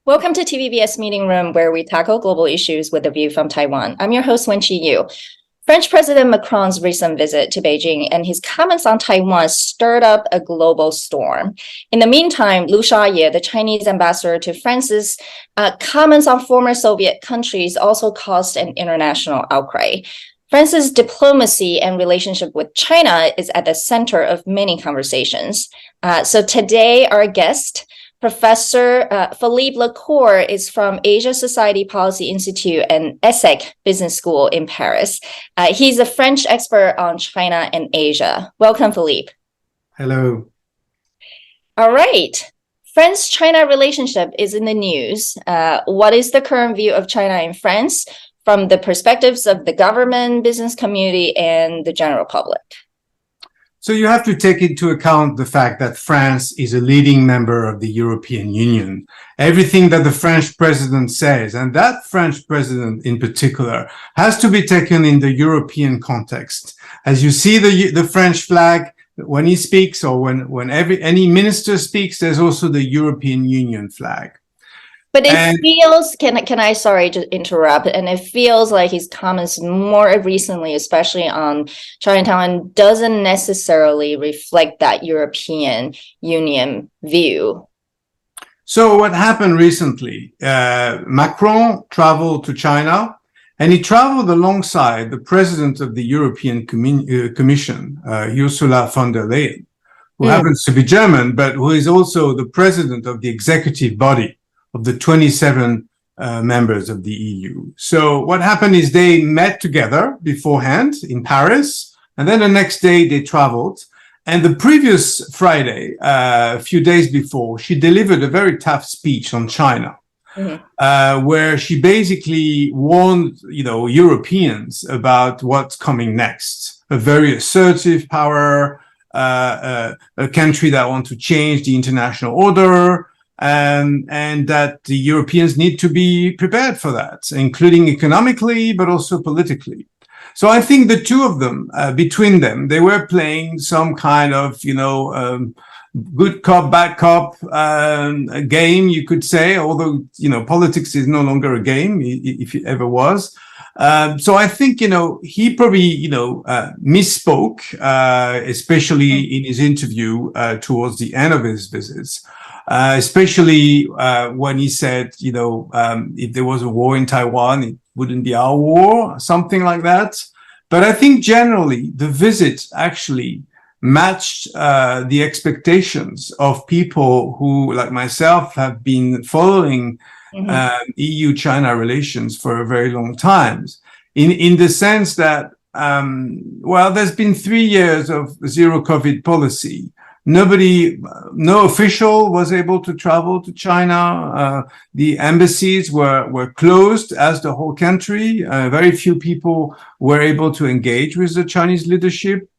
Welcome to TVBS Meeting Room, where we tackle global issues with a view from Taiwan. I'm your host, Wenqi Yu. French President Macron's recent visit to Beijing and his comments on Taiwan stirred up a global storm. In the meantime, Liu Xiaoye, the Chinese ambassador to France's comments on former Soviet countries also caused an international outcry. France's diplomacy and relationship with China is at the center of many conversations. So today, our guest, Professor Philippe is from Asia Society Policy Institute and ESSEC Business School in Paris. He's a French expert on China and Asia. Welcome, Philippe. Hello. All right. France-China relationship is in the news. What is the current view of China in France from the perspectives of the government, business community, and the general public? So you have to take into account the fact that France is a leading member of the European Union. Everything that the French president says, and that French president in particular, has to be taken in the European context. As you see the French flag, when he speaks or when any minister speaks, there's also the European Union flag. But it feels, can I, sorry to interrupt, and it feels like his comments more recently, especially on China and Taiwan, doesn't necessarily reflect that European Union view. So what happened recently, Macron traveled to China, and he traveled alongside the president of the European Commission, Ursula von der Leyen, who happens to be German, but who is also the president of the executive body of the 27 members of the EU. So what happened is they met together beforehand in Paris, and then the next day they traveled. And the previous Friday, a few days before, she delivered a very tough speech on China, where she basically warned, Europeans about what's coming next. A very assertive power, a country that wants to change the international order, and that the Europeans need to be prepared for that, including economically, but also politically. So I think the two of them, between them, they were playing some kind of, good cop, bad cop game, you could say, although, politics is no longer a game, if it ever was. So I think, he probably, misspoke, especially in his interview towards the end of his visits. Especially when he said, if there was a war in Taiwan, it wouldn't be our war, something like that. But I think generally the visit actually matched the expectations of people who, like myself, have been following EU-China relations for a very long time, in the sense that, there's been 3 years of zero COVID policy. No official was able to travel to China. The embassies were closed as the whole country. Very few people were able to engage with the Chinese leadership.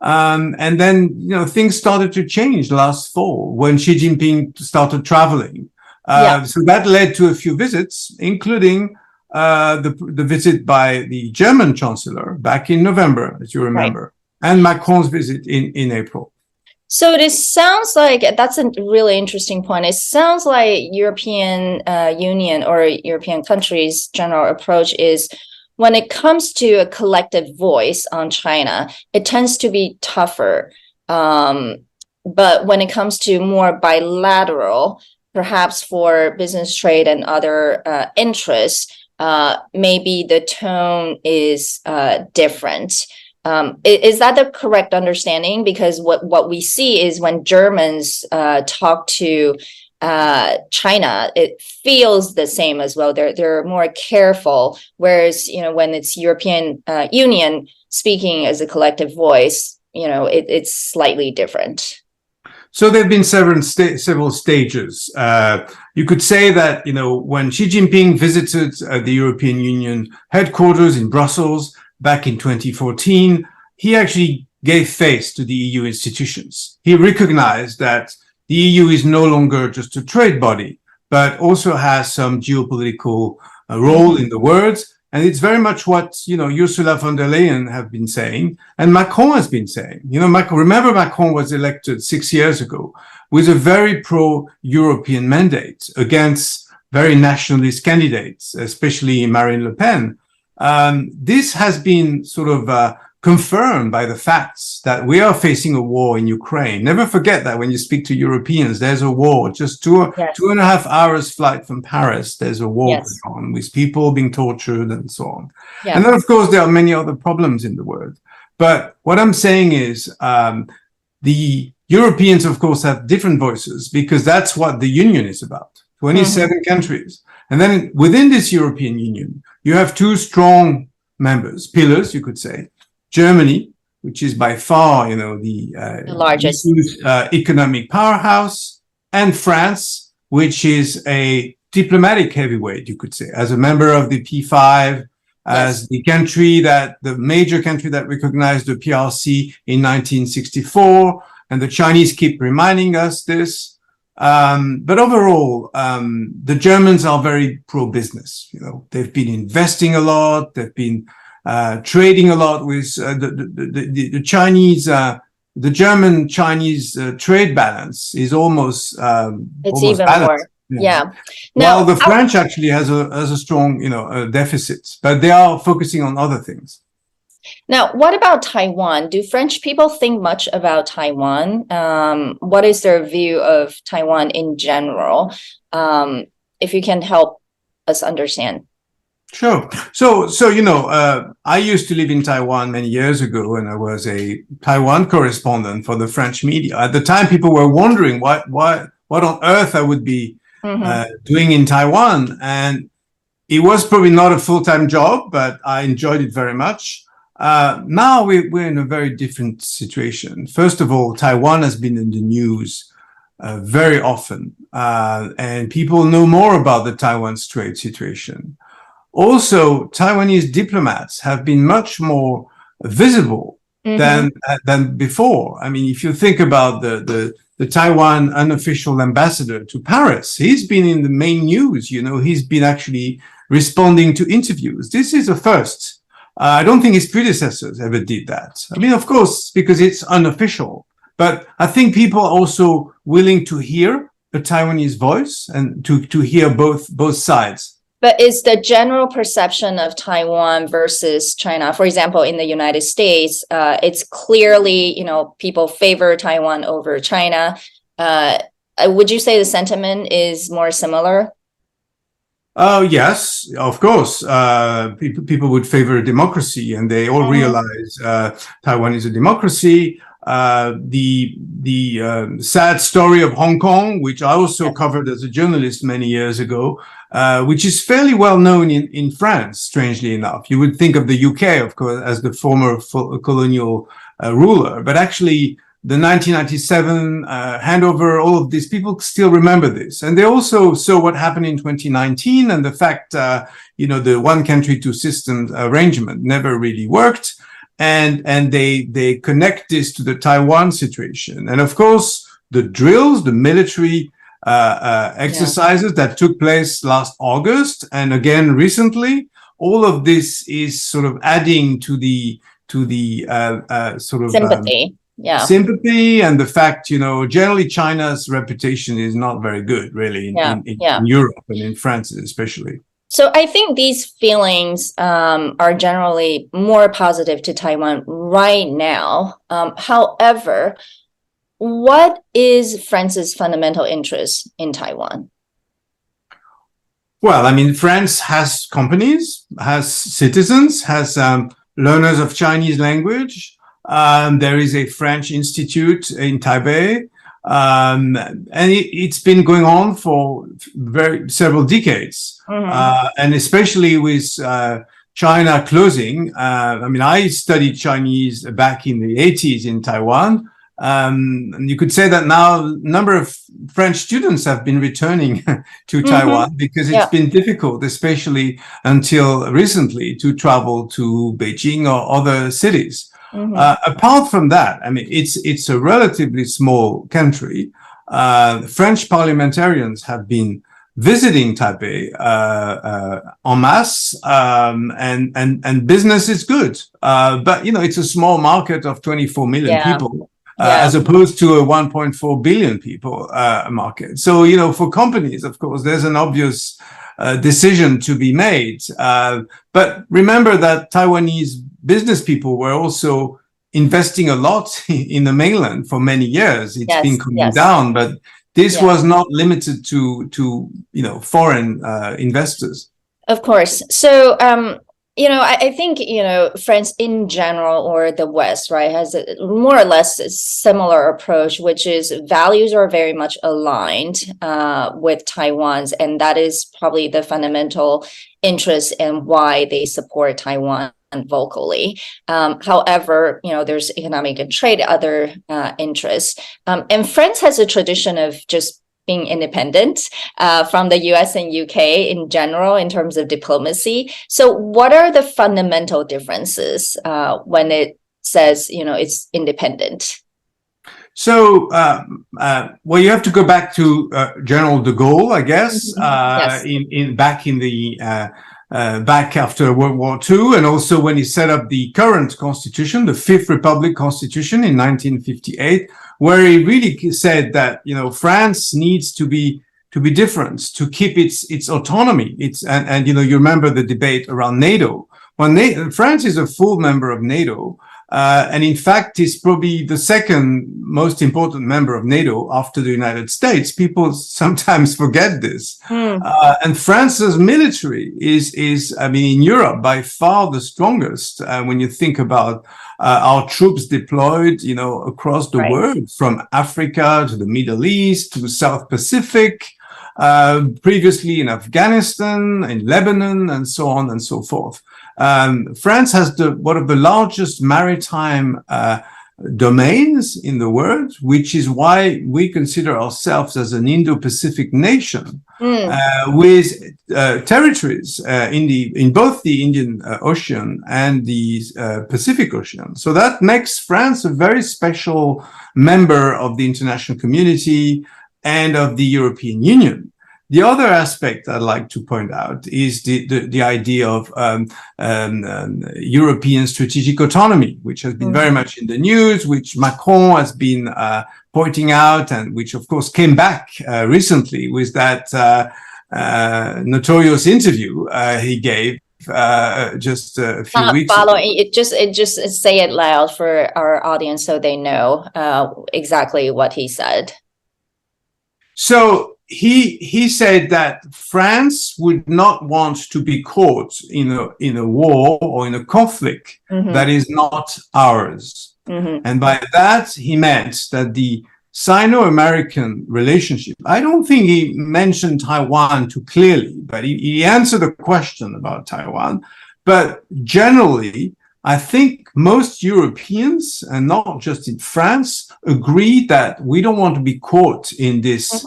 And then, things started to change last fall when Xi Jinping started traveling. So that led to a few visits, including the visit by the German chancellor back in November, as you remember, and Macron's visit in April. So it sounds like that's a really interesting point. It sounds like European Union or European countries' general approach is when it comes to a collective voice on China, it tends to be tougher. But when it comes to more bilateral, perhaps for business trade and other interests, maybe the tone is different. Is that the correct understanding? Because what we see is when Germans talk to China, it feels the same as well. They're more careful, whereas when it's European Union speaking as a collective voice, it's slightly different. So there have been several stages. You could say that when Xi Jinping visited the European Union headquarters in Brussels back in 2014, he actually gave face to the EU institutions. He recognized that the EU is no longer just a trade body, but also has some geopolitical role in the world. And it's very much what, Ursula von der Leyen have been saying, and Macron has been saying. Remember Macron was elected 6 years ago with a very pro-European mandate against very nationalist candidates, especially Marine Le Pen. This has been sort of confirmed by the facts that we are facing a war in Ukraine. Never forget that when you speak to Europeans, there's a war. Just two and a half hours flight from Paris, there's a war going on with people being tortured and so on. And then, of course, there are many other problems in the world. But what I'm saying is the Europeans, of course, have different voices because that's what the Union is about. 27 countries. And then within this European Union, you have two strong members, pillars, you could say. Germany, which is by far, the largest economic powerhouse, and France, which is a diplomatic heavyweight, you could say, as a member of the P5, as the major country that recognized the PRC in 1964, and the Chinese keep reminding us this. But overall, the Germans are very pro-business. They've been investing a lot. They've been trading a lot with the Chinese. The German-Chinese trade balance is almost even balanced. more. Now, the French actually has a strong, deficit, but they are focusing on other things. Now, what about Taiwan? Do French people think much about Taiwan? What is their view of Taiwan in general? If you can help us understand. Sure. So I used to live in Taiwan many years ago, and I was a Taiwan correspondent for the French media. At the time, people were wondering what on earth I would be doing in Taiwan. And it was probably not a full-time job, but I enjoyed it very much. Now we're in a very different situation. First of all, Taiwan has been in the news very often, and people know more about the Taiwan Strait situation. Also, Taiwanese diplomats have been much more visible than before. I mean, if you think about the Taiwan unofficial ambassador to Paris, he's been in the main news. He's been actually responding to interviews. This is a first. I don't think his predecessors ever did that. I mean, of course, because it's unofficial. But I think people are also willing to hear the Taiwanese voice and to hear both sides. But is the general perception of Taiwan versus China, for example, in the United States, it's clearly, people favor Taiwan over China. Would you say the sentiment is more similar? Yes, of course. People would favor democracy, and they all realize Taiwan is a democracy. The sad story of Hong Kong, which I also covered as a journalist many years ago, which is fairly well known in France, strangely enough. You would think of the UK, of course, as the former colonial ruler, but actually the 1997 handover, all of these people still remember this. And they also saw what happened in 2019 and the fact, the one country, two systems arrangement never really worked. And they connect this to the Taiwan situation. And of course, the drills, the military exercises that took place last August and again recently, all of this is sort of adding to the sort of sympathy. Sympathy and the fact, generally China's reputation is not very good, really, in Europe and in France especially. So I think these feelings are generally more positive to Taiwan right now. However, what is France's fundamental interest in Taiwan? Well, I mean, France has companies, has citizens, has learners of Chinese language. There is a French institute in Taipei. And it's been going on for several decades. And especially with China closing. I studied Chinese back in the 80s in Taiwan. And you could say that now a number of French students have been returning to Taiwan because it's been difficult, especially until recently, to travel to Beijing or other cities. Apart from that, it's a relatively small country. French parliamentarians have been visiting Taipei en masse, and business is good. But it's a small market of 24 million people, as opposed to a 1.4 billion people market. So for companies, of course, there's an obvious decision to be made. But remember that Taiwanese business people were also investing a lot in the mainland for many years. It's been coming down, but this was not limited to foreign investors. Of course. So, I think, France in general, or the West, right, has a more or less a similar approach, which is values are very much aligned with Taiwan's, and that is probably the fundamental interest and why they support Taiwan vocally. However, there's economic and trade, other interests. And France has a tradition of just being independent from the US and UK in general in terms of diplomacy. So what are the fundamental differences when it says, it's independent? So, well, you have to go back to General de Gaulle, I guess, back after World War II, and also when he set up the current constitution, the Fifth Republic Constitution in 1958, where he really said that France needs to be different, to keep its autonomy. And you remember the debate around NATO. Well, France is a full member of NATO. And in fact, is probably the second most important member of NATO after the United States. People sometimes forget this. And France's military is, in Europe, by far the strongest. When you think about our troops deployed, across the world, from Africa to the Middle East to the South Pacific, previously in Afghanistan, in Lebanon, and so on and so forth. France has one of the largest maritime domains in the world, which is why we consider ourselves as an Indo-Pacific nation, with territories in both the Indian Ocean and the Pacific Ocean. So that makes France a very special member of the international community and of the European Union. The other aspect I'd like to point out is the idea of European strategic autonomy, which has been very much in the news, which Macron has been pointing out, and which, of course, came back recently with that notorious interview he gave just a few weeks ago. Just say it loud for our audience so they know exactly what he said. So he said that France would not want to be caught in a war or in a conflict that is not ours. And by that, he meant that the Sino-American relationship, I don't think he mentioned Taiwan too clearly, but he answered the question about Taiwan. But generally, I think most Europeans, and not just in France, agree that we don't want to be caught in this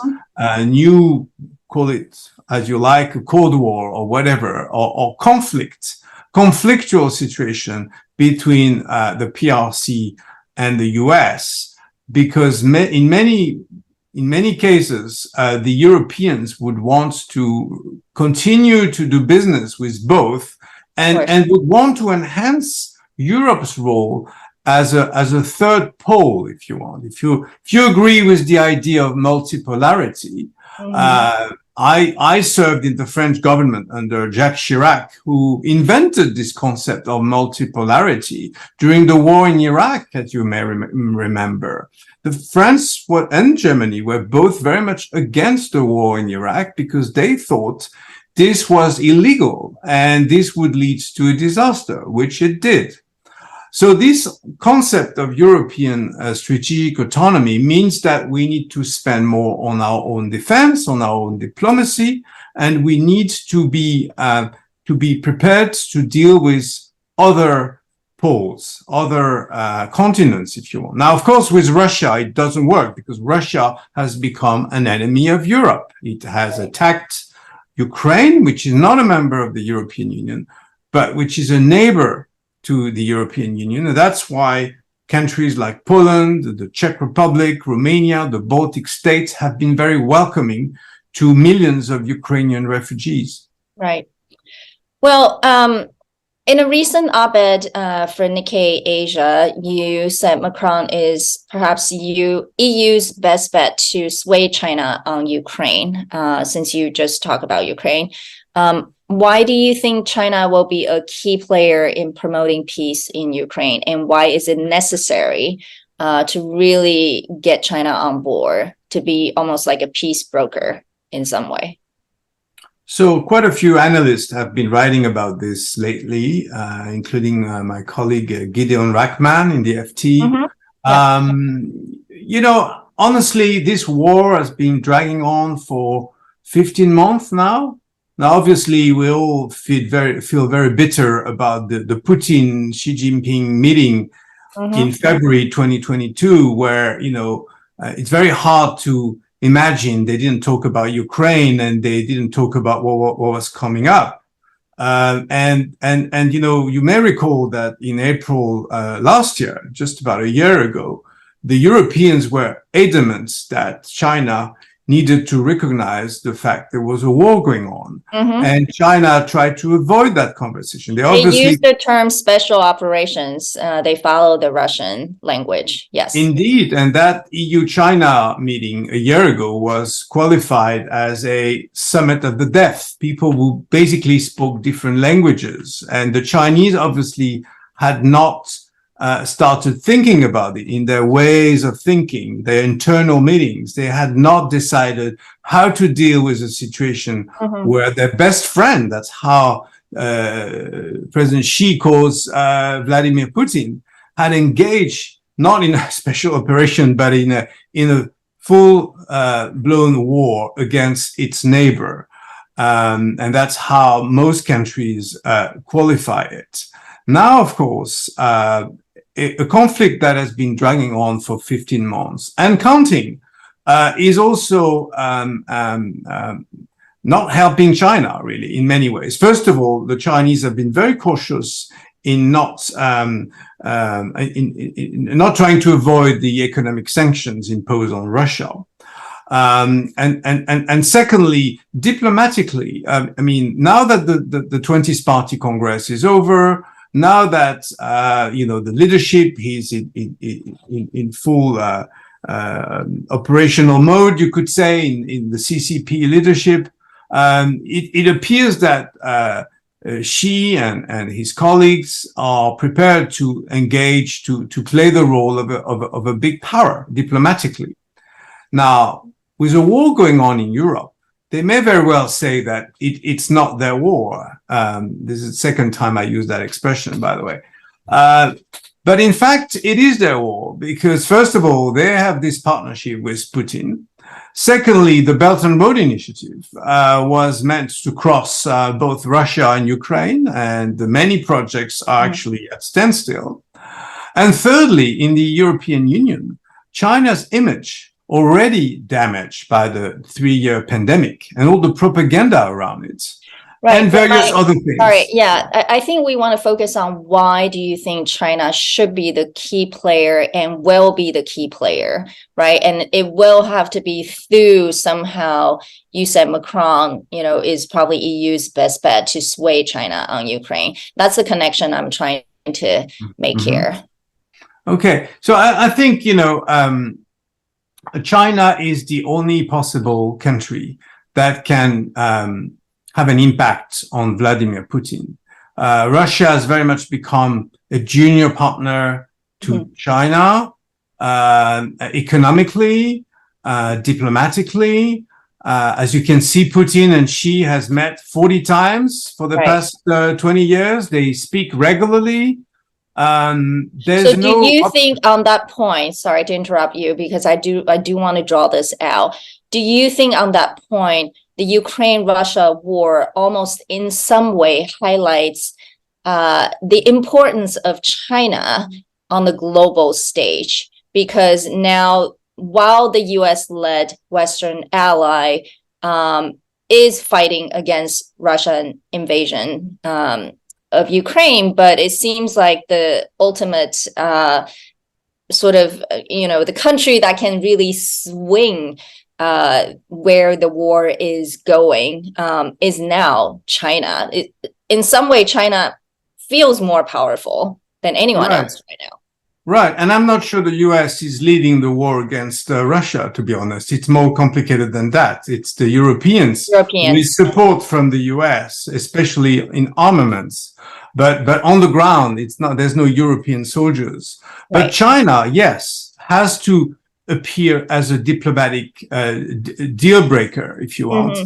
new, call it as you like, a Cold War or whatever, or conflictual situation between the PRC and the US, because in many cases, the Europeans would want to continue to do business with both, and would want to enhance Europe's role as a third pole, if you want. If you agree with the idea of multipolarity, I served in the French government under Jacques Chirac, who invented this concept of multipolarity during the war in Iraq, as you may remember. France and Germany were both very much against the war in Iraq because they thought this was illegal and this would lead to a disaster, which it did. So this concept of European strategic autonomy means that we need to spend more on our own defense, on our own diplomacy, and we need to be prepared to deal with other poles, other continents, if you want. Now, of course, with Russia, it doesn't work because Russia has become an enemy of Europe. It has attacked Ukraine, which is not a member of the European Union, but which is a neighbor to the European Union. And that's why countries like Poland, the Czech Republic, Romania, the Baltic states have been very welcoming to millions of Ukrainian refugees. Right. Well, In a recent op-ed for Nikkei Asia, you said Macron is perhaps EU's best bet to sway China on Ukraine, since you just talked about Ukraine. Why do you think China will be a key player in promoting peace in Ukraine? And why is it necessary to really get China on board to be almost like a peace broker in some way? So quite a few analysts have been writing about this lately, including my colleague Gideon Rachman in the FT. Mm-hmm. Yeah. You know, honestly, this war has been dragging on for 15 months now. Now, obviously, we all feel very bitter about the Putin Xi Jinping meeting in February 2022, where, you know, it's very hard to imagine they didn't talk about Ukraine and they didn't talk about what was coming up. And you know, you may recall that in April last year, just about a year ago, the Europeans were adamant that China needed to recognize the fact there was a war going on. And China tried to avoid that conversation. They used the term special operations. They follow the Russian language. Yes. Indeed. And that EU-China meeting a year ago was qualified as a summit of the deaf. People who basically spoke different languages. And the Chinese obviously had not started thinking about it in their ways of thinking, their internal meetings. They had not decided how to deal with a situation where their best friend, that's how President Xi calls Vladimir Putin, had engaged not in a special operation, but in a full blown war against its neighbor. And that's how most countries qualify it. Now, of course, a conflict that has been dragging on for 15 months and counting is also not helping China, really, in many ways. First of all, the Chinese have been very cautious in not trying to avoid the economic sanctions imposed on Russia. And secondly, diplomatically, I mean, now that the 20th Party Congress is over, now that you know, the leadership is in full operational mode, you could say, in the CCP leadership, it appears that Xi and his colleagues are prepared to engage to play the role of a big power diplomatically. Now, with a war going on in Europe, they may very well say that it's not their war. This is the second time I use that expression, by the way. But in fact, it is their war because, first of all, they have this partnership with Putin. Secondly, the Belt and Road Initiative was meant to cross both Russia and Ukraine, and the many projects are actually at standstill. And thirdly, in the European Union, China's image already damaged by the 3-year pandemic and all the propaganda around it, right, and various other things. Sorry, yeah, I think we want to focus on why do you think China should be the key player and will be the key player, right? And it will have to be through somehow, you said Macron, you know, is probably EU's best bet to sway China on Ukraine. That's the connection I'm trying to make here. Okay, so I think, you know, China is the only possible country that can have an impact on Vladimir Putin. Russia has very much become a junior partner to China, economically, diplomatically. As you can see, Putin and Xi has met 40 times for the past 20 years. They speak regularly. So do you think on that point, sorry to interrupt you, because I do want to draw this out. Do you think on that point, the Ukraine-Russia war almost in some way highlights the importance of China on the global stage? Because now, while the US-led Western ally is fighting against Russian invasion of Ukraine, but it seems like the ultimate sort of, you know, the country that can really swing where the war is going is now China. In some way, China feels more powerful than anyone Right. else right now. Right. And I'm not sure the US is leading the war against Russia, to be honest. It's more complicated than that. It's the Europeans with support from the US, especially in armaments. But on the ground, it's not, there's no European soldiers. But Right. China, yes, has to appear as a diplomatic deal breaker, if you want.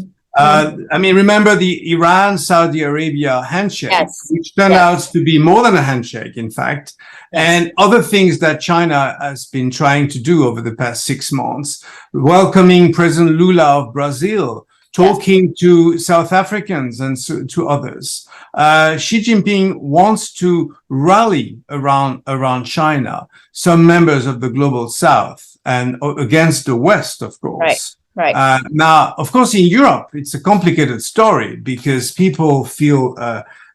I mean, remember the Iran-Saudi Arabia handshake, Yes. which turned out to be more than a handshake, in fact, and other things that China has been trying to do over the past 6 months, welcoming President Lula of Brazil, talking to South Africans and to others. Xi Jinping wants to rally around China, some members of the global South, and against the West, of course. Right. Now, of course, in Europe, it's a complicated story because people feel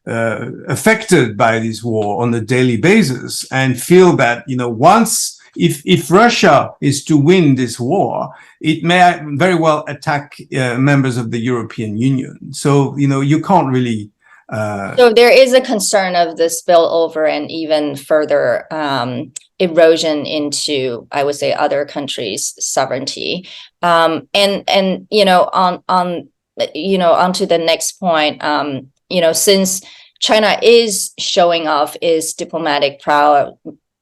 affected by this war on a daily basis and feel that, you know, once, if Russia is to win this war, it may very well attack members of the European Union. So, you know, you can't really. So there is a concern of the spillover and even further erosion into, I would say, other countries' sovereignty. And you know, onto the next point, you know, since China is showing off its diplomatic prowess,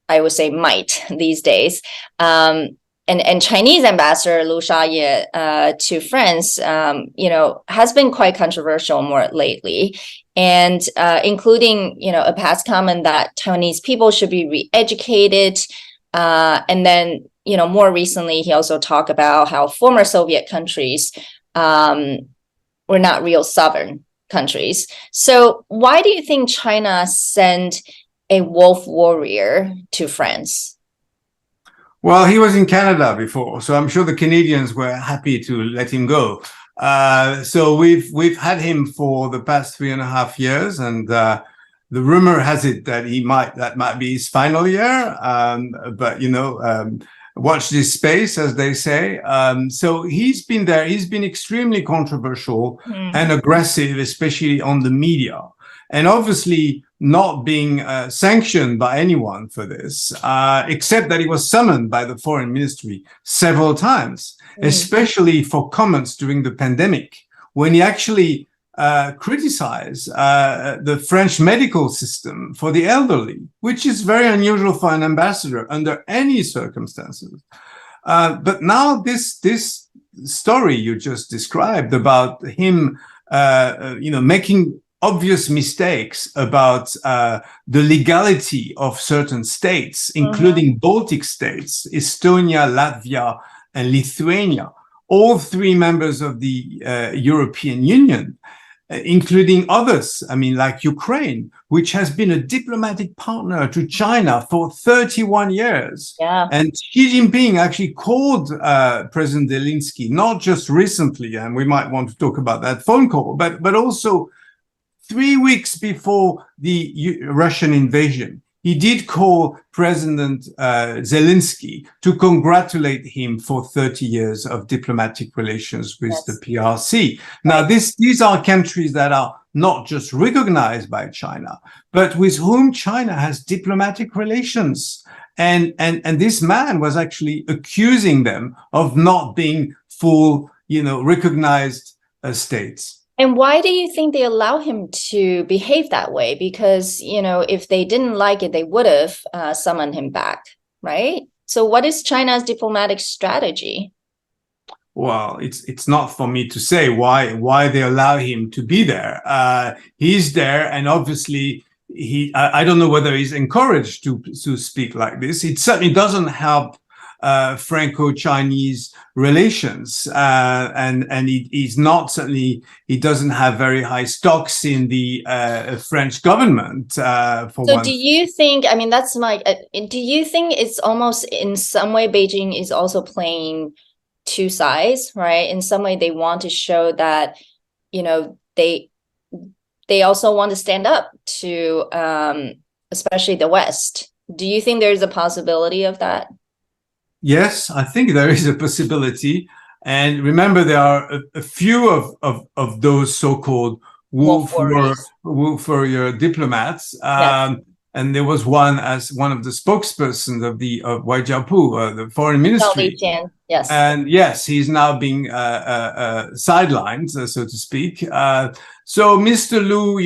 I would say might these days. And Chinese ambassador Lu Shaye to France, you know, has been quite controversial more lately, and including, you know, a past comment that Taiwanese people should be re-educated, and then, you know, more recently he also talked about how former Soviet countries were not real sovereign countries. So why do you think China sent a wolf warrior to France? Well, he was in Canada before, so I'm sure the Canadians were happy to let him go. So we've had him for the past 3.5 years, and the rumor has it that that might be his final year. But you know, watch this space, as they say. So he's been there. He's been extremely controversial and aggressive, especially on the media, and obviously not being sanctioned by anyone for this, except that he was summoned by the foreign ministry several times, especially for comments during the pandemic, when he actually criticized the French medical system for the elderly, which is very unusual for an ambassador under any circumstances. But now this story you just described about him, you know, making obvious mistakes about the legality of certain states, including Baltic states, Estonia, Latvia, and Lithuania, all 3 members of the European Union, including others, I mean, like Ukraine, which has been a diplomatic partner to China for 31 years. And Xi Jinping actually called President Zelensky, not just recently, and we might want to talk about that phone call, but also 3 weeks before the Russian invasion. He did call President Zelensky to congratulate him for 30 years of diplomatic relations with the PRC. Now, these are countries that are not just recognized by China, but with whom China has diplomatic relations. And this man was actually accusing them of not being full, you know, recognized states. And why do you think they allow him to behave that way? Because, you know, if they didn't like it, they would have summoned him back, right? So what is China's diplomatic strategy? Well, it's not for me to say why they allow him to be there. He's there, and obviously I don't know whether he's encouraged to speak like this. It certainly doesn't help Franco-Chinese relations, and he's not, certainly he doesn't have very high stocks in the French government. So do you think, I mean, that's my, do you think it's almost in some way Beijing is also playing 2 sides, right? In some way they want to show that, you know, they also want to stand up to especially the West. Do you think there's a possibility of that? Yes, I think there is a possibility. And remember, there are a few of those so-called Wolf worries. for your diplomats. Yes. And there was one as one of the spokespersons of the of Waijiapu, the foreign ministry. Yes. And yes, he's now being sidelined, so to speak. So Mr. Lu,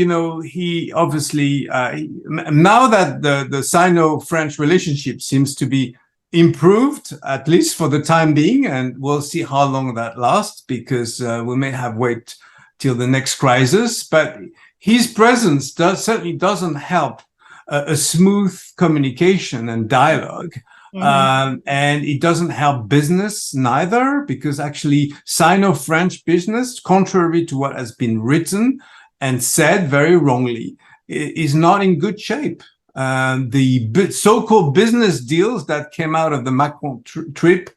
he obviously, now that the Sino-French relationship seems to be improved, at least for the time being, and we'll see how long that lasts, because we may have wait till the next crisis. But his presence certainly doesn't help a smooth communication and dialogue. And it doesn't help business neither, because actually Sino-French business, contrary to what has been written and said very wrongly, is not in good shape. The so-called business deals that came out of the Macron trip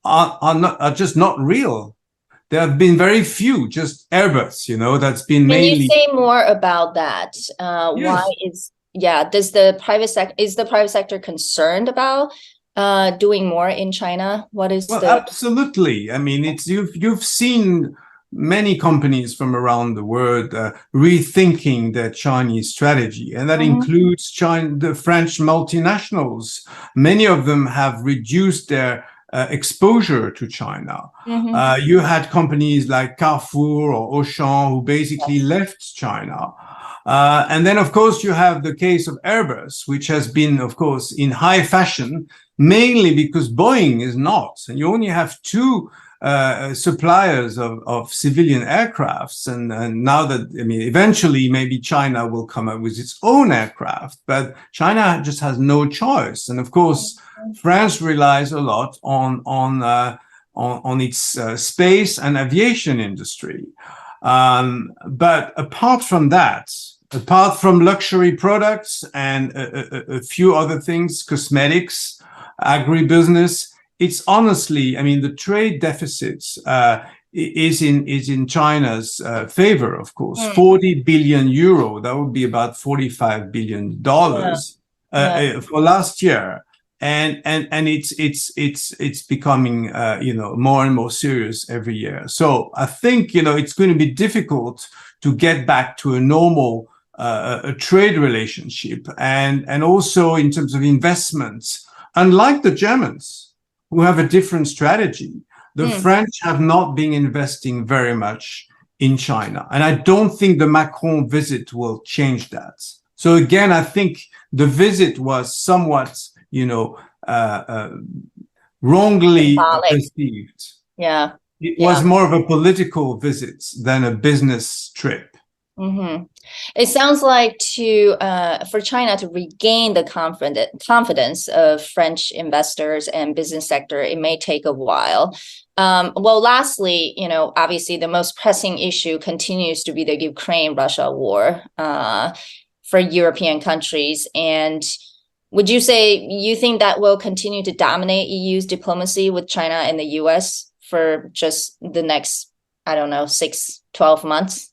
are just not real. There have been very few, just Airbus, that's been mainly. Can you say more about that? Why is is the private sector concerned about doing more in China? What is absolutely. I mean, you've seen many companies from around the world rethinking their Chinese strategy, and that includes the French multinationals. Many of them have reduced their exposure to China. You had companies like Carrefour or Auchan who basically left China. And then, of course, you have the case of Airbus, which has been, of course, in high fashion, mainly because Boeing is not. And you only have two suppliers of civilian aircrafts. And now that, eventually maybe China will come up with its own aircraft, but China just has no choice. And of course, France relies a lot on its space and aviation industry. But apart from that, apart from luxury products and a few other things, cosmetics, agribusiness, it's honestly, the trade deficits is in China's favor, of course. 40 billion euro, that would be about $45 billion for last year. And it's becoming more and more serious every year. So I think it's going to be difficult to get back to a normal a trade relationship, and also in terms of investments. Unlike the Germans, who have a different strategy, the French have not been investing very much in China, and I don't think the Macron visit will change that. So again, I think the visit was somewhat wrongly perceived. Yeah. It was more of a political visit than a business trip. It sounds like for China to regain the confidence of French investors and business sector, it may take a while. Well, lastly, obviously the most pressing issue continues to be the Ukraine-Russia war for European countries. And would you say you think that will continue to dominate EU's diplomacy with China and the US for just the next, 6-12 months?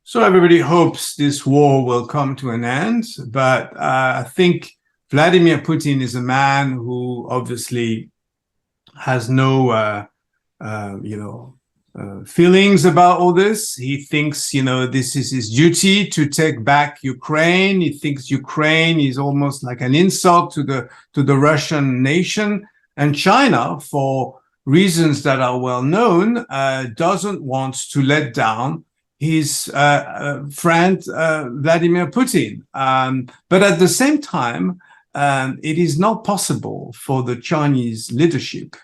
So everybody hopes this war will come to an end, but I think Vladimir Putin is a man who obviously has no, feelings about all this. He thinks, this is his duty to take back Ukraine. He thinks Ukraine is almost like an insult to the Russian nation, and China, for reasons that are well known, doesn't want to let down his friend Vladimir Putin. But at the same time, it is not possible for the Chinese leadership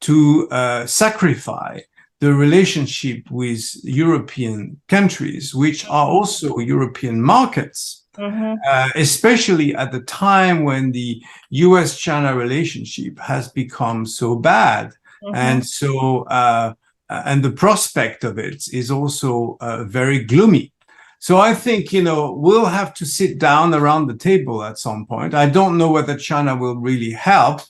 to sacrifice the relationship with European countries, which are also European markets, especially at the time when the US-China relationship has become so bad. And so and the prospect of it is also very gloomy. So I think, we'll have to sit down around the table at some point. I don't know whether China will really help,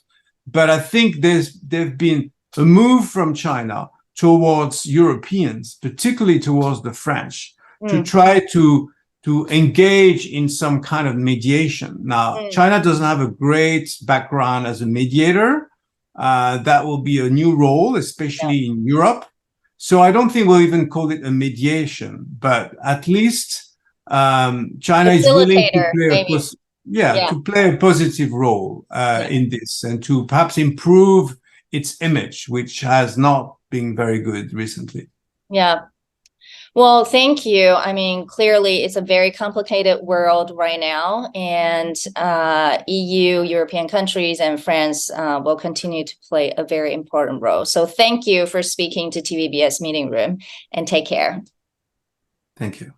but I think there's been a move from China towards Europeans, particularly towards the French, to try to engage in some kind of mediation. Now, China doesn't have a great background as a mediator. That will be a new role, especially in Europe. So I don't think we'll even call it a mediation, but at least China is willing to Facilitator, play maybe. Yeah. to play a positive role in this, and to perhaps improve its image, which has not been very good recently. Yeah. Well, thank you. I mean, clearly it's a very complicated world right now, and EU, European countries, and France will continue to play a very important role. So thank you for speaking to TVBS Meeting Room, and take care. Thank you.